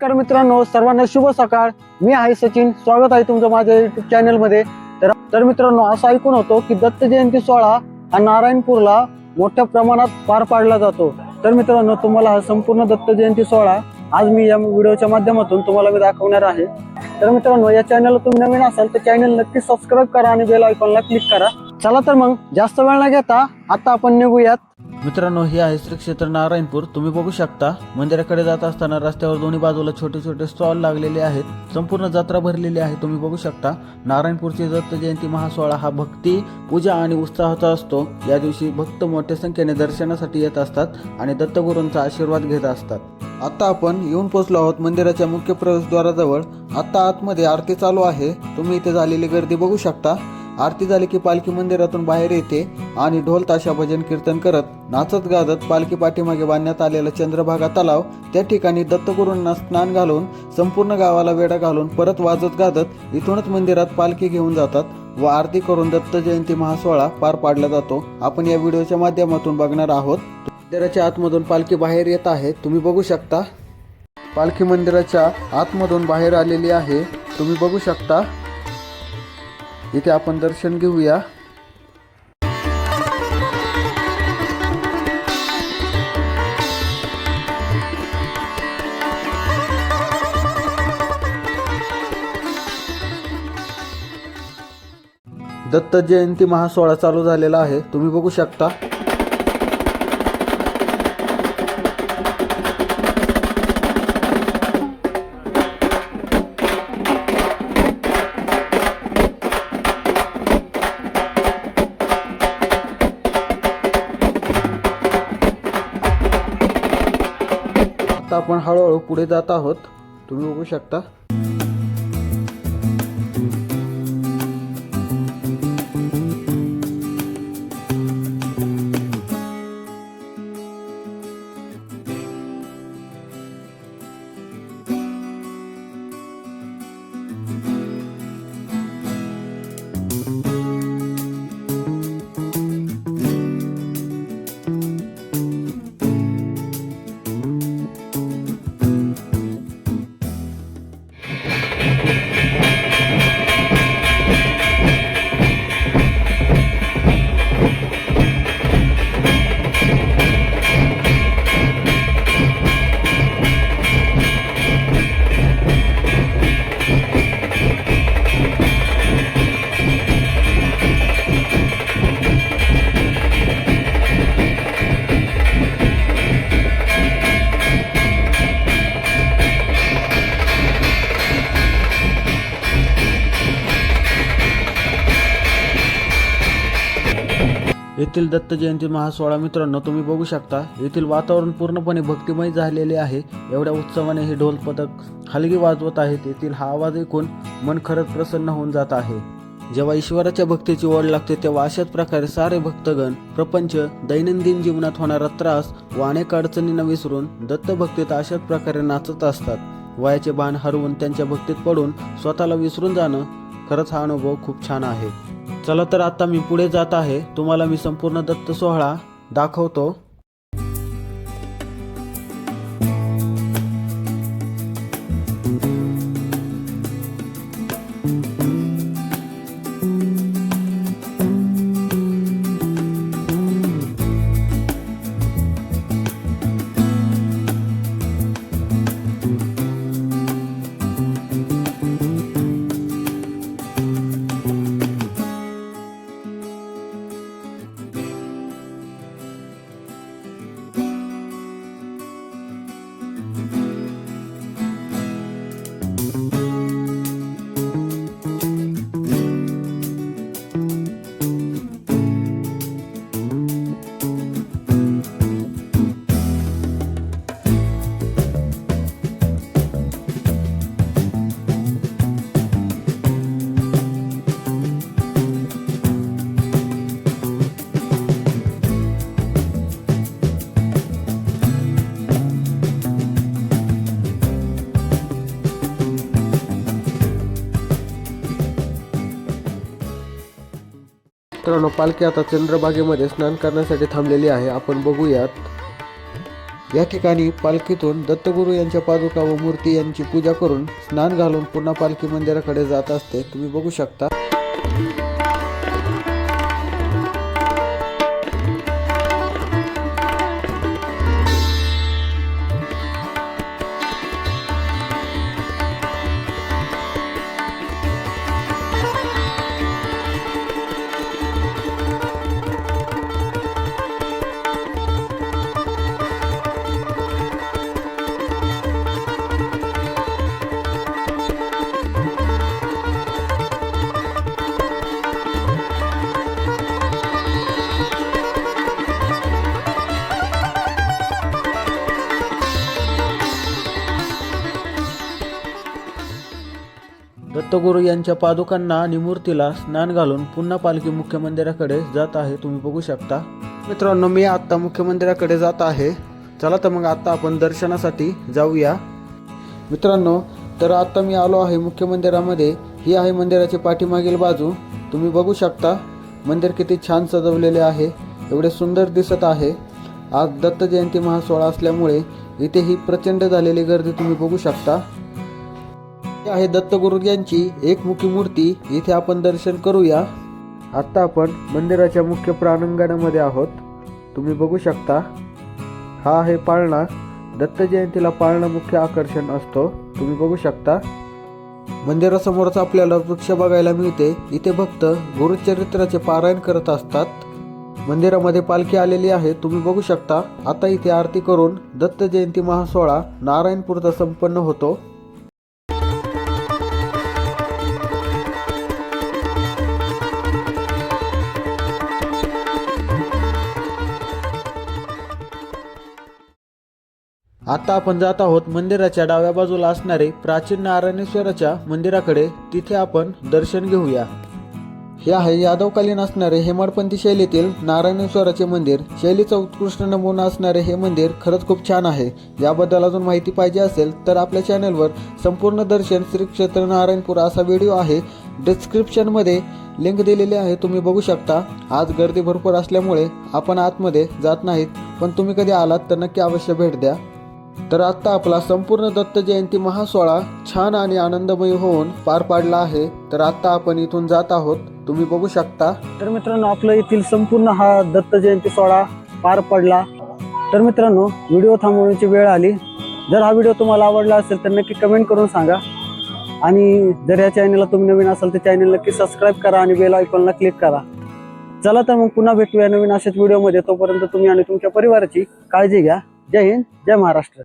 नमस्कार मित्रांनो, सर्वांना शुभ सकाळ। मी आहे सचिन, स्वागत आहे तुमचं माझ्या YouTube चॅनलमध्ये। तर मित्रांनो, असं ऐकून होतो की दत्त जयंती सोहळा हा नारायणपूरला मोठ्या प्रमाणात पार पाडला जातो। तर मित्रांनो, तुम्हाला हा संपूर्ण दत्त जयंती सोहळा आज मी या व्हिडिओच्या माध्यमातून तुम्हाला मी दाखवणार आहे। तर मित्रांनो, या चॅनलला तुम्ही नवीन असाल तर चॅनल नक्की सबस्क्राइब करा आणि बेल आयकॉनला क्लिक करा। चला तर मग जास्त वेळ न घेता आता आपण निघूयात। मित्रांनो, हे आहे श्री क्षेत्र नारायणपूर। तुम्ही बघू शकता मंदिराकडे जात असताना रस्त्यावर दोन्ही बाजूला छोटे छोटे स्टॉल लागलेले आहेत। संपूर्ण जत्रा भरलेली आहे। तुम्ही बघू शकता नारायणपूरची दत्त जयंती महासोहळा हा भक्ती, पूजा आणि उत्साहाचा असतो। या दिवशी भक्त मोठ्या संख्येने दर्शनासाठी येत असतात आणि दत्तगुरूंचा आशीर्वाद घेत असतात। आता आपण येऊन पोहोचलो आहोत मंदिराच्या मुख्य प्रवेशद्वाराजवळ। आता आतमध्ये आरती चालू आहे। तुम्ही इथे झालेली गर्दी बघू शकता। आरती झाली की पालखी मंदिरातून बाहेर येते आणि ढोल ताशा भजन कीर्तन करत नाचत गाजत पालखी पाठीमागे बांधण्यात आलेला चंद्रभागा तलाव त्या ठिकाणी दत्तगुरूंना स्नान घालून संपूर्ण गावाला वेढा घालून परत वाजत गाजत इथूनच मंदिरात पालखी घेऊन जातात व आरती करून दत्त जयंती महासोहळा पार पाडला जातो। आपण या व्हिडिओच्या माध्यमातून बघणार आहोत। मंदिराच्या आतमधून पालखी बाहेर येत आहे। तुम्ही बघू शकता पालखी मंदिराच्या आतमधून बाहेर आलेली आहे। तुम्ही बघू शकता। इथे आपण दर्शन घेऊया। दत्त जयंती महासोहळा चालू झालेला आहे। तुम्ही बघू शकता। आता आपण हळूहळू पुढे जात आहोत। तुम्ही बघू शकता। येथील दत्त जयंती महासोहळा मित्रांनो तुम्ही बघू शकता। येथील वातावरण पूर्णपणे भक्तिमय झालेले आहे। एवढ्या उत्सवाने हे ढोल पथक हलगी वाजवत आहेत। येथील हा आवाज ऐकून मन खरंच प्रसन्न होऊन जात आहे। जेव्हा ईश्वराच्या भक्तीची ओढ लागते तेव्हा अशाच प्रकारे सारे भक्तगण प्रपंच, दैनंदिन जीवनात होणारा त्रास व अनेक अडचणींना विसरून दत्त भक्तीत अशाच प्रकारे नाचत असतात। वयाचे भान हरवून त्यांच्या भक्तीत पडून स्वतःला विसरून जाणं खरंच हा अनुभव खूप छान आहे। चला तर आता मी पुढे जात आहे। तुम्हाला मी संपूर्ण दत्त सोहळा दाखवतो। मित्रांनो, पालखी आता चंद्रभागेमध्ये स्नान करण्यासाठी थांबलेली आहे। आपण बघूयात। या ठिकाणी पालखीतून दत्तगुरू यांच्या पादुका व मूर्ती यांची पूजा करून स्नान घालून पुन्हा पालखी मंदिराकडे जात असते. तुम्ही बघू शकता. दत्तगुरू यांच्या पादुकांना आणि मूर्तीला स्नान घालून पुन्हा पालखी मुख्य मंदिराकडे जात आहे. तुम्ही बघू शकता. मित्रांनो, मी आता मुख्य मंदिराकडे जात आहे. चला तर मग आता आपण दर्शनासाठी जाऊया. मित्रांनो, तर आता मी आलो आहे मुख्य मंदिरामध्ये. ही आहे मंदिराची पाठीमागील बाजू. तुम्ही बघू शकता मंदिर किती छान सजवलेले आहे. एवढे सुंदर दिसत आहे. आज दत्त जयंती महासोहळा असल्यामुळे इथे ही प्रचंड झालेली गर्दी तुम्ही बघू शकता. ही आहे दत्तगुरू यांची एकमुखी मूर्ती. इथे आपण दर्शन करूया. आता आपण मंदिराच्या मुख्य प्रांगणामध्ये आहोत. तुम्ही बघू शकता. हा आहे पाळणा. दत्त जयंतीला पाळणा मुख्य आकर्षण असतो. तुम्ही बघू शकता. मंदिरासमोरच आपल्याला वृक्ष बघायला मिळते. इथे भक्त गुरुचरित्राचे पारायण करत असतात. मंदिरामध्ये पालखी आलेली आहे. तुम्ही बघू शकता. आता इथे आरती करून दत्त जयंती महासोहळा नारायणपूरचा संपन्न होतो. आता आपण जात आहोत मंदिराच्या डाव्या बाजूला असणारे प्राचीन नारायणेश्वराच्या मंदिराकडे. तिथे आपण दर्शन घेऊया. हे आहे यादवकालीन असणारे हेमाडपंथी शैलीतील नारायणेश्वराचे मंदिर. शैलीचा उत्कृष्ट नमुना असणारे हे मंदिर खरंच खूप छान आहे. याबद्दल अजून माहिती पाहिजे असेल तर आपल्या चॅनलवर संपूर्ण दर्शन श्री क्षेत्र नारायणपूर असा व्हिडिओ आहे. डिस्क्रिप्शनमध्ये लिंक दिलेली आहे. तुम्ही बघू शकता. आज गर्दी भरपूर असल्यामुळे आपण आतमध्ये जात नाहीत, पण तुम्ही कधी आलात तर नक्की अवश्य भेट द्या. तर आता आपला संपूर्ण दत्त जयंती महासोहळा छान आणि आनंदमयी होऊन पार पाडला आहे. तर आता आपण इथून जात आहोत. तुम्ही बघू शकता. तर मित्रांनो, आपलं येथील संपूर्ण हा दत्त जयंती सोहळा पार पडला. तर मित्रांनो, व्हिडिओ थांबवण्याची वेळ आली. जर हा व्हिडिओ तुम्हाला आवडला असेल तर नक्की कमेंट करून सांगा. आणि जर या चॅनलला तुम्ही नवीन असाल तर चॅनल नक्की सबस्क्राईब करा आणि बेल आयकॉनला क्लिक करा. चला तर मग पुन्हा भेटूया नवीन अशाच व्हिडिओमध्ये. तोपर्यंत तुम्ही आणि तुमच्या परिवाराची काळजी घ्या. जय हिंद, जय महाराष्ट्र.